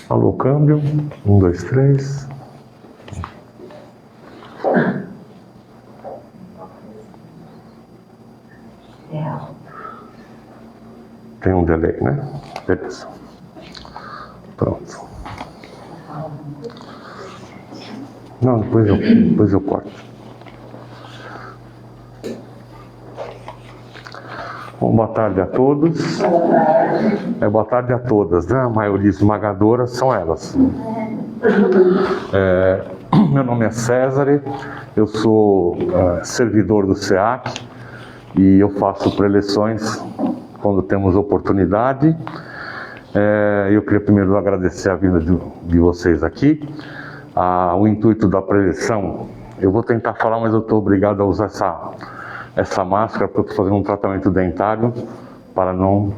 Alô, câmbio. 1, 2, 3. Tem um delay, né? Beleza. Pronto. Não, depois eu corto. Bom, boa tarde a todos. Boa tarde a todas, né? A maioria esmagadora são elas. Meu nome é César, eu sou servidor do SEAC e eu faço preleções quando temos oportunidade. Eu queria primeiro agradecer a vinda de vocês aqui. O intuito da preleção, eu vou tentar falar, mas eu estou obrigado a usar essa máscara porque eu estou fazendo um tratamento dentário para não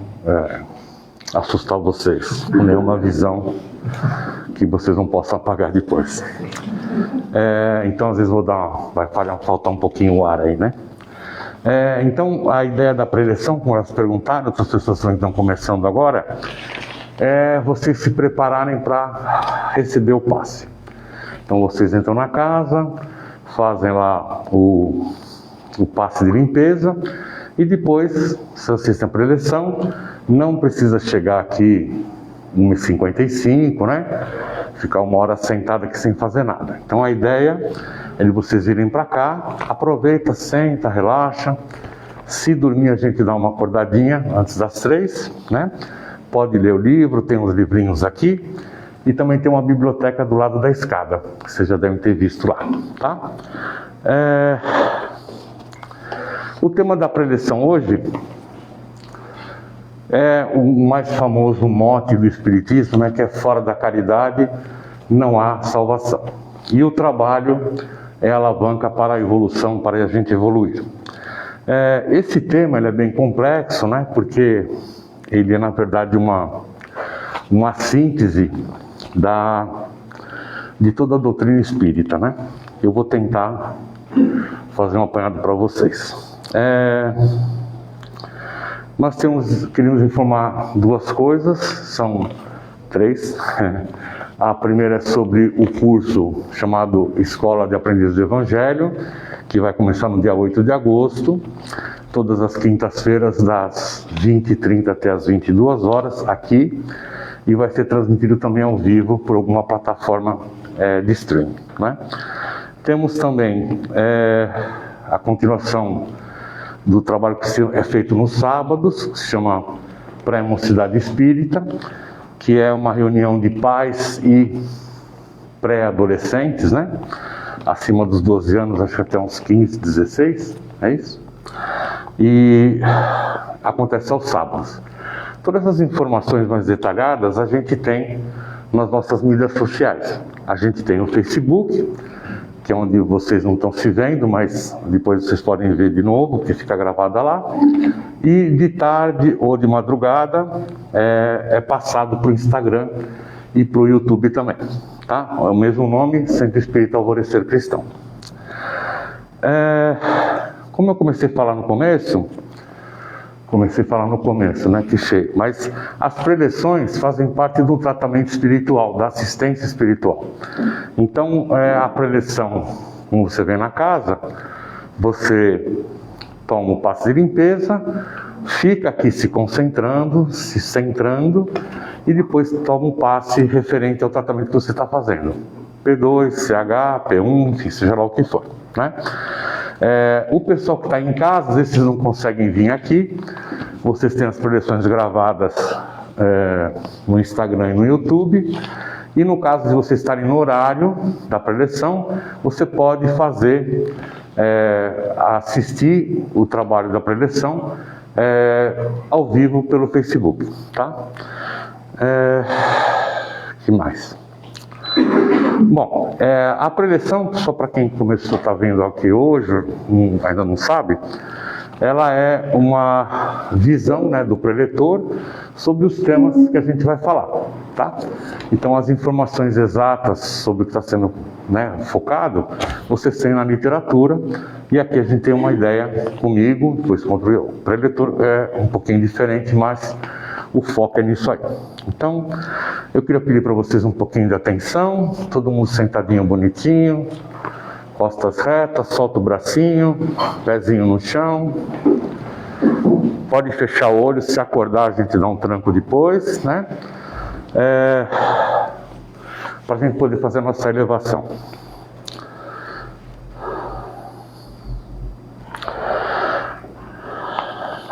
assustar vocês com nenhuma visão que vocês não possam apagar depois. Então às vezes vai faltar um pouquinho o ar aí, né? Então a ideia da preleção, como elas perguntaram, outras pessoas que estão começando agora, é vocês se prepararem para receber o passe. Então vocês entram na casa, fazem lá o passe de limpeza e depois, se vocês têm a preleção, não precisa chegar aqui 1h55, né? Ficar 1 hora sentado aqui sem fazer nada. Então a ideia é de vocês virem para cá, aproveita, senta, relaxa. Se dormir a gente dá uma acordadinha antes das 3, né? Pode ler o livro, tem uns livrinhos aqui. E também tem uma biblioteca do lado da escada, que vocês já devem ter visto lá, tá? O tema da preleção hoje é o mais famoso mote do Espiritismo, né, que é fora da caridade não há salvação. E o trabalho é a alavanca para a evolução, para a gente evoluir. Esse tema ele é bem complexo, né, porque ele é, na verdade, uma síntese de toda a doutrina espírita, né? Eu vou tentar fazer um apanhado para vocês. Nós queríamos informar 2 coisas, são 3. A primeira é sobre o curso chamado Escola de Aprendizes do Evangelho, que vai começar no dia 8 de agosto, todas as quintas-feiras, das 20h30 até as 22 horas, aqui, e vai ser transmitido também ao vivo por alguma plataforma de streaming, né? Temos também a continuação do trabalho que é feito nos sábados, que se chama Pré-Mocidade Espírita, que é uma reunião de pais e pré-adolescentes, né? Acima dos 12 anos, acho que até uns 15, 16, é isso? E acontece aos sábados. Todas as informações mais detalhadas a gente tem nas nossas mídias sociais. A gente tem o Facebook, que é onde vocês não estão se vendo, mas depois vocês podem ver de novo, porque fica gravada lá. E de tarde ou de madrugada é passado para o Instagram e para o YouTube também, tá? É o mesmo nome, Centro Espírita Alvorecer Cristão. Como eu comecei a falar no começo, né, que cheio, mas as preleções fazem parte do tratamento espiritual, da assistência espiritual. Então, a preleção, como você vem na casa, você toma o passe de limpeza, fica aqui se concentrando, se centrando, e depois toma um passe referente ao tratamento que você está fazendo. P2, CH, P1, enfim, seja lá o que for, né? O pessoal que está em casa, às vezes não conseguem vir aqui, vocês têm as preleções gravadas no Instagram e no YouTube, e no caso de vocês estarem no horário da preleção, você pode assistir o trabalho da preleção ao vivo pelo Facebook, tá? Que mais? Bom, a preleção, só para quem começou a estar vendo aqui hoje, ainda não sabe, ela é uma visão, né, do preletor sobre os temas que a gente vai falar, tá? Então as informações exatas sobre o que está sendo, né, focado, vocês têm na literatura, e aqui a gente tem uma ideia comigo, depois contra o preletor, é um pouquinho diferente, mas o foco é nisso aí. Então, eu queria pedir para vocês um pouquinho de atenção, todo mundo sentadinho bonitinho, costas retas, solta o bracinho, pezinho no chão. Pode fechar o olho, se acordar a gente dá um tranco depois, né? Para a gente poder fazer a nossa elevação.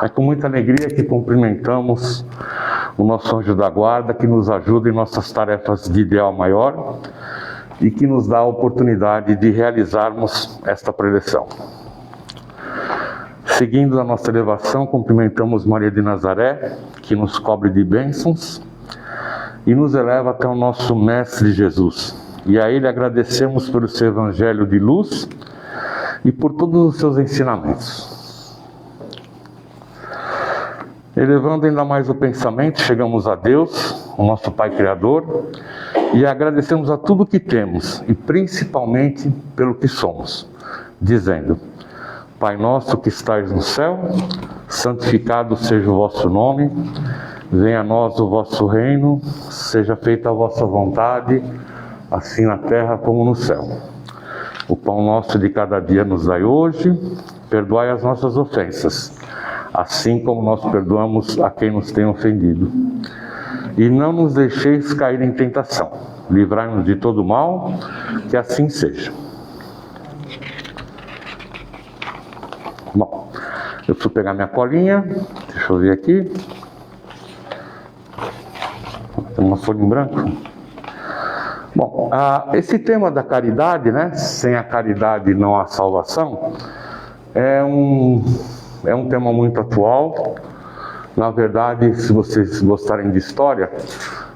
É com muita alegria que cumprimentamos o nosso anjo da guarda, que nos ajuda em nossas tarefas de ideal maior e que nos dá a oportunidade de realizarmos esta preleção. Seguindo a nossa elevação, cumprimentamos Maria de Nazaré, que nos cobre de bênçãos e nos eleva até o nosso Mestre Jesus. E a Ele agradecemos pelo seu Evangelho de luz e por todos os seus ensinamentos. Elevando ainda mais o pensamento, chegamos a Deus, o nosso Pai Criador, e agradecemos a tudo que temos, e principalmente pelo que somos, dizendo: Pai nosso que estais no céu, santificado seja o vosso nome, venha a nós o vosso reino, seja feita a vossa vontade, assim na terra como no céu. O pão nosso de cada dia nos dai hoje, perdoai as nossas ofensas, assim como nós perdoamos a quem nos tem ofendido. E não nos deixeis cair em tentação, livrai-nos de todo mal, que assim seja. Bom, eu preciso pegar minha colinha, deixa eu ver aqui. Tem uma folha em branco. Bom, esse tema da caridade, né? Sem a caridade não há salvação, é um tema muito atual. Na verdade, se vocês gostarem de história,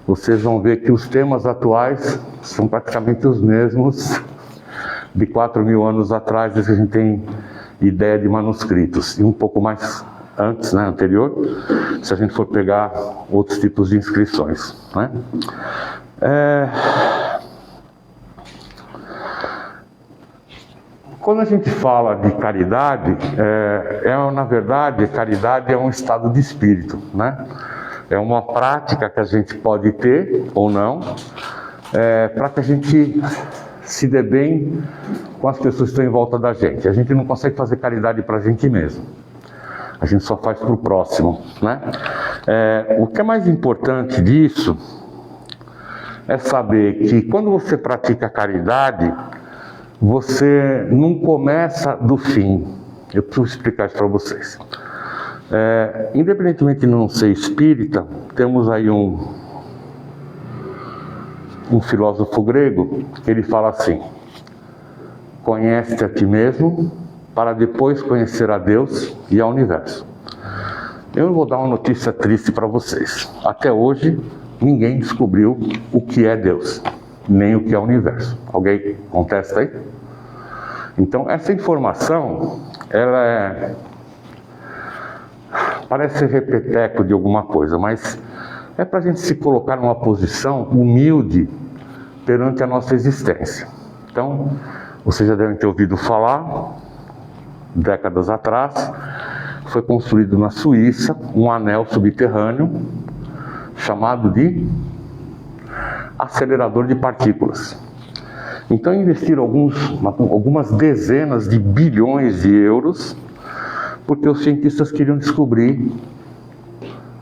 vocês vão ver que os temas atuais são praticamente os mesmos de 4.000 anos atrás, desde que a gente tem ideia de manuscritos, e um pouco mais antes, né, anterior, se a gente for pegar outros tipos de inscrições, né? Quando a gente fala de caridade, na verdade, caridade é um estado de espírito, né? É uma prática que a gente pode ter ou não, para que a gente se dê bem com as pessoas que estão em volta da gente. A gente não consegue fazer caridade para a gente mesmo. A gente só faz para o próximo, né? O que é mais importante disso é saber que quando você pratica caridade, você não começa do fim. Eu preciso explicar isso para vocês. Independentemente de não ser espírita, temos aí um filósofo grego que ele fala assim: conhece-te a ti mesmo para depois conhecer a Deus e ao universo. Eu vou dar uma notícia triste para vocês. Até hoje, ninguém descobriu o que é Deus, nem o que é o universo. Alguém contesta aí? Então, essa informação, ela parece ser repeteco de alguma coisa, mas é para a gente se colocar numa posição humilde perante a nossa existência. Então, vocês já devem ter ouvido falar, décadas atrás, foi construído na Suíça um anel subterrâneo chamado de acelerador de partículas. Então investiram algumas dezenas de bilhões de euros, porque os cientistas queriam descobrir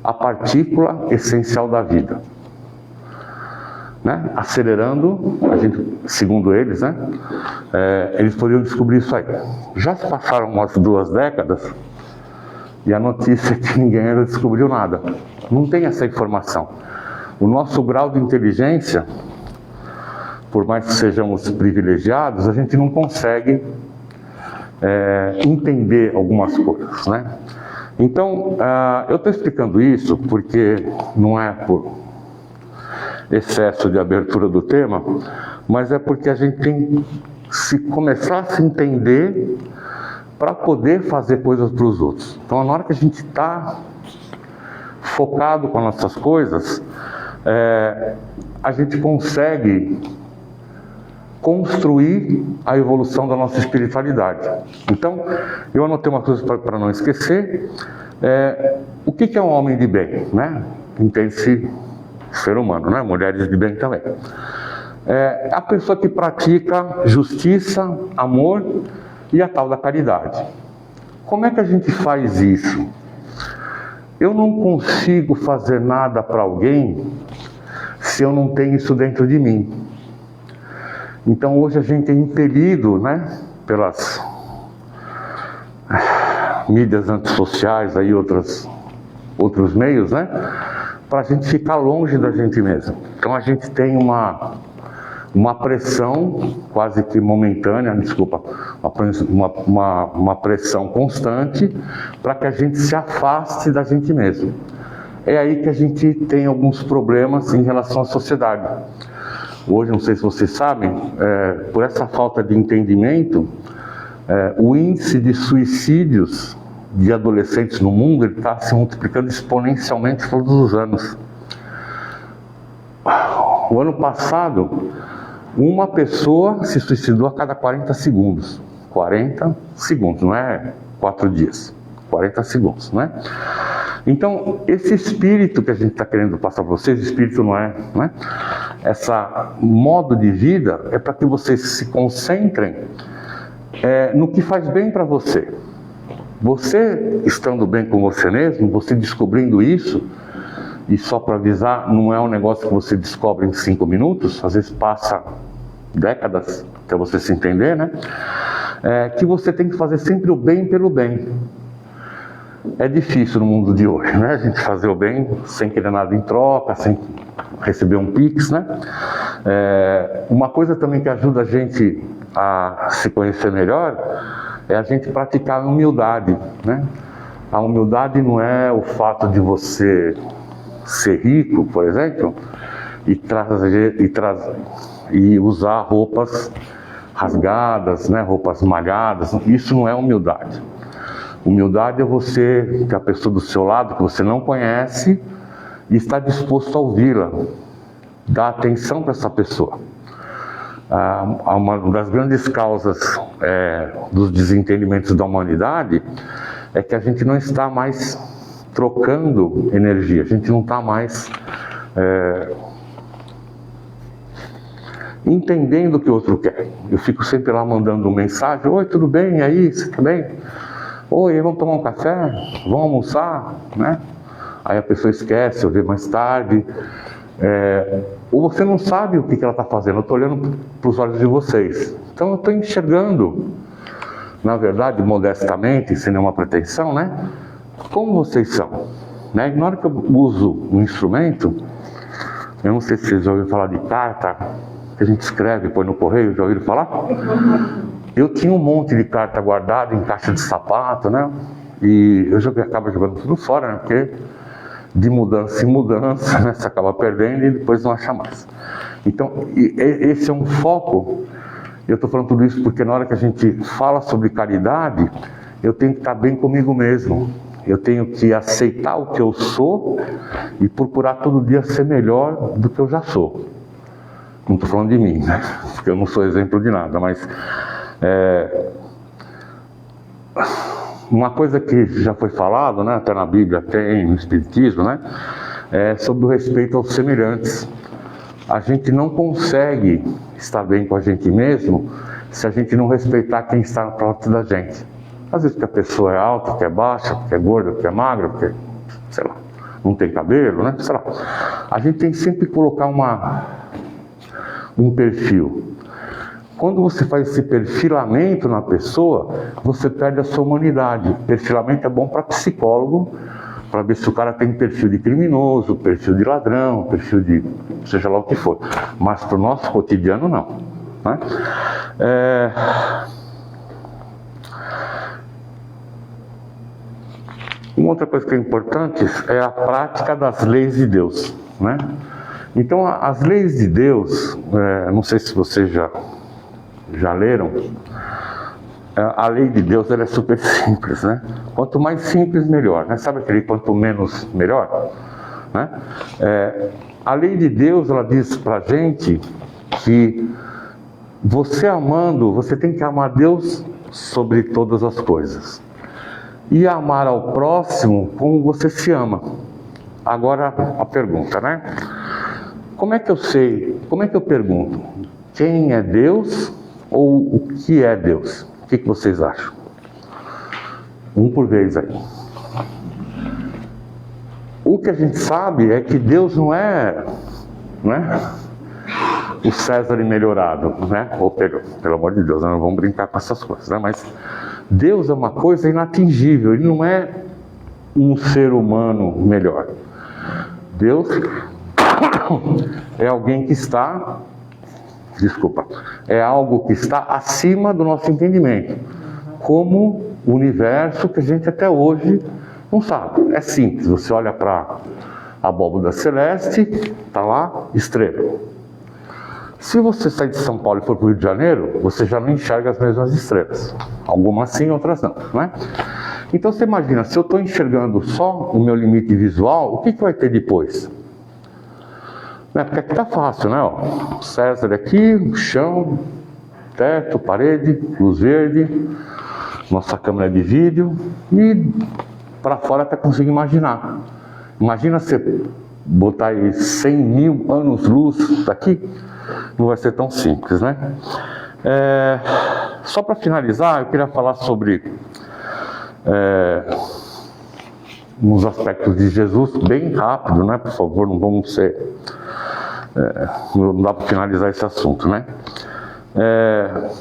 a partícula essencial da vida, né? Acelerando, segundo eles, né? Eles poderiam descobrir isso aí. Já se passaram umas 2 décadas e a notícia é que ninguém ainda descobriu nada. Não tem essa informação. O nosso grau de inteligência, por mais que sejamos privilegiados, a gente não consegue entender algumas coisas, né? Então, eu estou explicando isso porque não é por excesso de abertura do tema, mas é porque a gente tem que começar a se entender para poder fazer coisas para os outros. Então, na hora que a gente está focado com as nossas coisas, a gente consegue construir a evolução da nossa espiritualidade. Então, eu anotei uma coisa para não esquecer. O que é um homem de bem, né? entende-se ser humano, né? Mulheres de bem também. A pessoa que pratica justiça, amor e a tal da caridade. Como é que a gente faz isso? Eu não consigo fazer nada para alguém se eu não tenho isso dentro de mim. Então hoje a gente é impelido, né, pelas mídias antissociais, aí outros meios, né, para a gente ficar longe da gente mesmo. Então a gente tem uma pressão quase que momentânea, desculpa, uma pressão constante para que a gente se afaste da gente mesmo. É aí que a gente tem alguns problemas em relação à sociedade. Hoje, não sei se vocês sabem, por essa falta de entendimento, o índice de suicídios de adolescentes no mundo está se multiplicando exponencialmente todos os anos. O ano passado, uma pessoa se suicidou a cada 40 segundos. 40 segundos, não é 4 dias. 40 segundos, né? Então, esse espírito que a gente está querendo passar para vocês, espírito não é, né? Esse modo de vida é para que vocês se concentrem no que faz bem para você. Você estando bem com você mesmo, você descobrindo isso, e só para avisar, não é um negócio que você descobre em 5 minutos, às vezes passa décadas até você se entender, né? Que você tem que fazer sempre o bem pelo bem. É difícil no mundo de hoje, né? A gente fazer o bem sem querer nada em troca, sem receber um pix, né? Uma coisa também que ajuda a gente a se conhecer melhor é a gente praticar a humildade, né? A humildade não é o fato de você ser rico, por exemplo, e usar roupas rasgadas, né? Roupas malhadas. Isso não é humildade. Humildade é você, que a pessoa do seu lado, que você não conhece, e está disposto a ouvi-la, dar atenção para essa pessoa. Uma das grandes causas dos desentendimentos da humanidade é que a gente não está mais trocando energia, a gente não está mais entendendo o que o outro quer. Eu fico sempre lá mandando mensagem: oi, tudo bem? E aí, você está bem? Oi, vamos tomar um café? Vamos almoçar? Né? Aí a pessoa esquece, eu vejo mais tarde. Ou você não sabe o que ela está fazendo. Eu estou olhando para os olhos de vocês. Então eu estou enxergando, na verdade, modestamente, sem nenhuma pretensão, né? Como vocês são. Né? Na hora que eu uso um instrumento, eu não sei se vocês já ouviram falar de carta, que a gente escreve e põe no correio, já ouviram falar? Eu tinha um monte de carta guardada em caixa de sapato, né? E eu acabo jogando tudo fora, né? Porque de mudança em mudança, né? Você acaba perdendo e depois não acha mais. Então, esse é um foco. Eu estou falando tudo isso porque na hora que a gente fala sobre caridade, eu tenho que estar bem comigo mesmo. Eu tenho que aceitar o que eu sou e procurar todo dia ser melhor do que eu já sou. Não estou falando de mim, né? Porque eu não sou exemplo de nada, mas uma coisa que já foi falado, né, até na Bíblia, tem no Espiritismo, né, é sobre o respeito aos semelhantes. A gente não consegue estar bem com a gente mesmo se a gente não respeitar quem está perto da gente. Às vezes porque a pessoa é alta, porque é baixa, porque é gorda, porque é magra, porque, sei lá, não tem cabelo, né, sei lá. A gente tem que sempre colocar um perfil. Quando você faz esse perfilamento na pessoa, você perde a sua humanidade. Perfilamento é bom para psicólogo, para ver se o cara tem perfil de criminoso, perfil de ladrão, perfil de seja lá o que for. Mas para o nosso cotidiano, não. Né? Uma outra coisa que é importante é a prática das leis de Deus. Né? Então, as leis de Deus, não sei se vocês já leram, a lei de Deus ela é super simples, né? Quanto mais simples, melhor, né? Sabe aquele quanto menos, melhor? Né? A lei de Deus, ela diz pra gente que você amando, você tem que amar Deus sobre todas as coisas. E amar ao próximo como você se ama. Agora a pergunta, né? Como é que eu sei, como é que eu pergunto? Quem é Deus ou o que é Deus? O que vocês acham? Um por vez aí. O que a gente sabe é que Deus não é o César melhorado, né? Ou pelo amor de Deus, não vamos brincar com essas coisas, né? Mas Deus é uma coisa inatingível, Ele não é um ser humano melhor. Deus é alguém que está, é algo que está acima do nosso entendimento, como o universo que a gente até hoje não sabe. É simples, você olha para a abóbora celeste, está lá, estrela. Se você sair de São Paulo e for para o Rio de Janeiro, você já não enxerga as mesmas estrelas. Algumas sim, outras não, não é? Então você imagina, se eu estou enxergando só o meu limite visual, o que vai ter depois? Porque aqui está fácil, né? Ó, César aqui, chão, teto, parede, luz verde, nossa câmera de vídeo e para fora até consigo imaginar. Imagina você botar aí 100 mil anos-luz daqui, não vai ser tão simples, né? Só para finalizar, eu queria falar sobre uns aspectos de Jesus, bem rápido, né? Por favor, não vamos ser... não dá para finalizar esse assunto, né?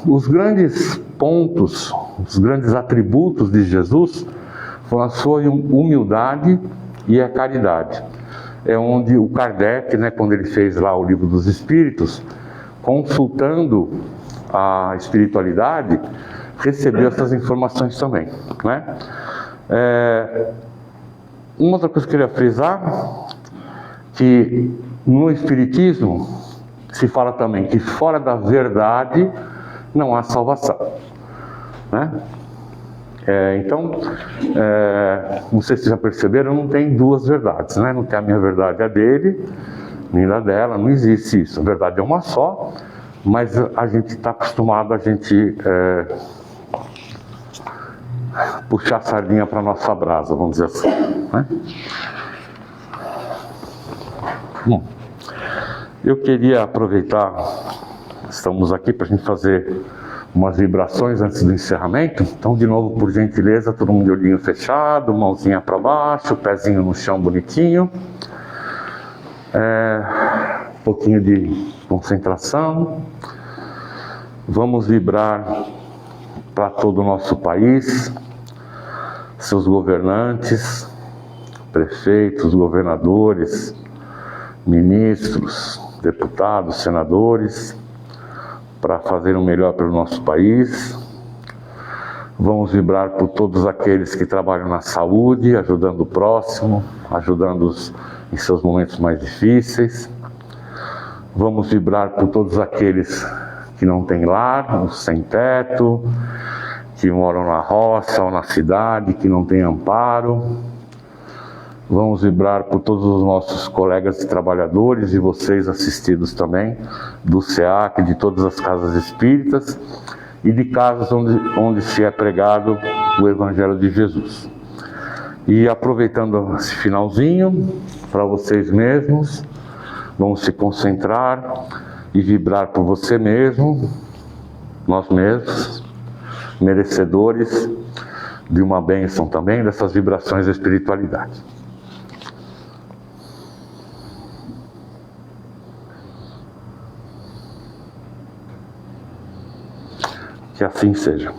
Os grandes pontos, os grandes atributos de Jesus foram a sua humildade e a caridade. É onde o Kardec, né, quando ele fez lá o Livro dos Espíritos, consultando a espiritualidade, recebeu essas informações também, né? Uma outra coisa que eu queria frisar, que no Espiritismo se fala também que fora da verdade não há salvação, né? Então, não sei se já perceberam, não tem duas verdades, né? Não tem a minha verdade, a dele, nem a dela, não existe isso. A verdade é uma só, mas a gente está acostumado a puxar a sardinha para a nossa brasa, vamos dizer assim, né? Bom, eu queria aproveitar, estamos aqui para a gente fazer umas vibrações antes do encerramento. Então, de novo, por gentileza, todo mundo de olhinho fechado, mãozinha para baixo, pezinho no chão bonitinho. Um pouquinho de concentração. Vamos vibrar para todo o nosso país, seus governantes, prefeitos, governadores, ministros, deputados, senadores, para fazer o melhor para o nosso país. Vamos vibrar por todos aqueles que trabalham na saúde, ajudando o próximo, ajudando-os em seus momentos mais difíceis. Vamos vibrar por todos aqueles que não têm lar, os sem teto, que moram na roça ou na cidade, que não têm amparo. Vamos vibrar por todos os nossos colegas e trabalhadores e vocês assistidos também, do SEAC, de todas as casas espíritas e de casas onde se é pregado o Evangelho de Jesus. E aproveitando esse finalzinho, para vocês mesmos, vamos se concentrar e vibrar por você mesmo, nós mesmos, merecedores de uma bênção também, dessas vibrações da espiritualidade. Que assim seja.